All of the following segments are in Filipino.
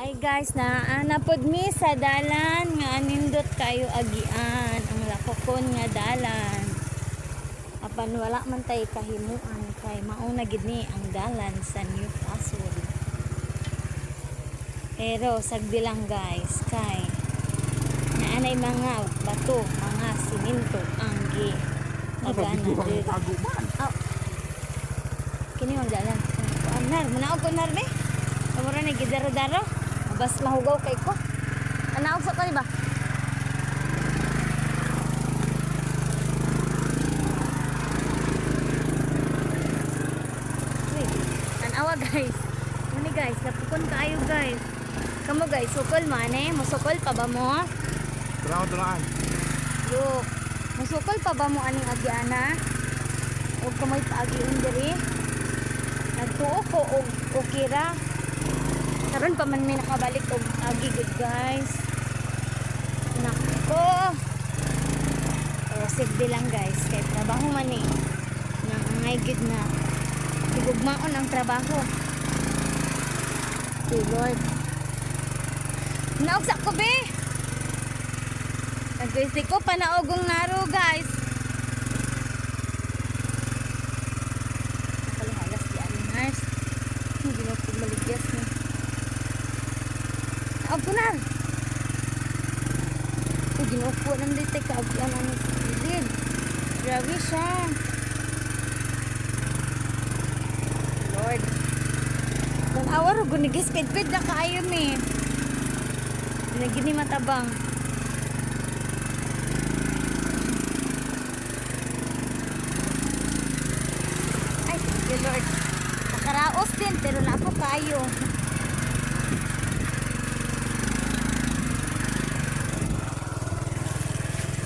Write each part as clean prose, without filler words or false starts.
Hi guys, napod mi sa dalan nga nindot kayo agian ang lakokon nga dalan. Apan wala man tay kahimuan kay mauna gid ni ang dalan sa Newcastle. Pero sagdi lang guys kay naanay mga bato, mga siminto ang gi agana diri. Oh. Kini wag dalan. Anar, manaog ko nar be. Kamura na gidaro-daro. Bas mahugaw kay ko. Anaog sa ko ba? Wait, tanawa guys. Muni guys, napukon kayo guys. Kamu guys, sukol man eh. Musukol pa ba mo? Tulaan. Look, musukol pa ba mo aning agiana? O kamoy paagiun diri? Nagtuo ko o kira. Karon pa man may nakabalik og agi good guys. Nako. Sige lang guys, kay trabaho man ni. Nang angay gid na. Tigugmaon ang trabaho. Oh Lord. Naog sa ko be. Nagwiste ko panaogong naro guys. Halas di alinars. Hindi na ko maligyan na. Agunan. Ginupo nang dito ka agian ano din. Grabe siya. Lord. Kung awar gunigis pid na kaayo mi. Gini matabang. Ay, thank you Lord. Nakaraos din pero na po kayo.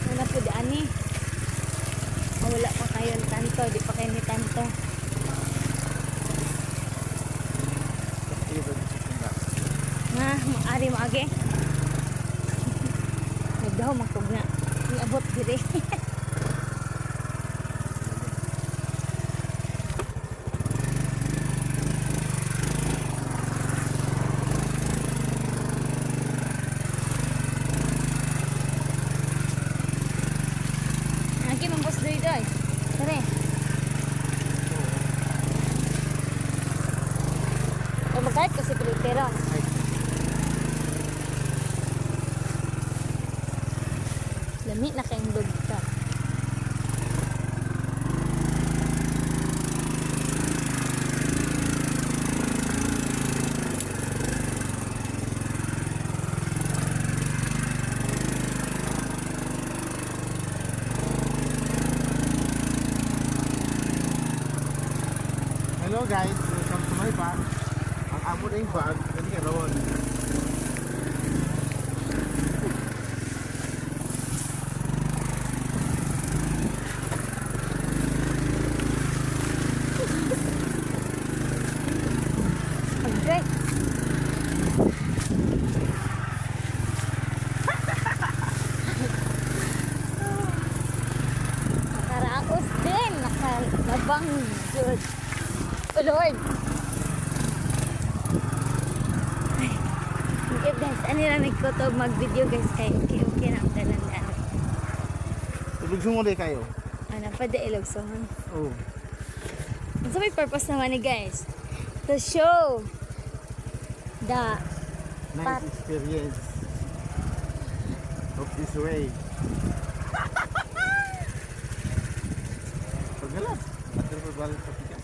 Wala po di ani. Wala pa kayo tanto, di pa kayo ni tanto. Nga, maari mo agi. Nagdaw magkog na. Iabot dire. Lagi mambos diri guys. Tara. O magkait kasi pilitero. Lami na kayong log ka. Hello guys, welcome to my bag. Ang amo na yung bag, hindi ka ron. Okay. Nakaraos din. Nakalabang good. Oh Lord. Okay guys, ano na nagkotog mag-video guys kay okay na ang dalan-dalan. Tulog sumuli kayo. Ano pa de ilog so man. Oh. So may purpose naman ni guys. To show the Nice experience of this way. Paggalas. Atal pa balik sa pika.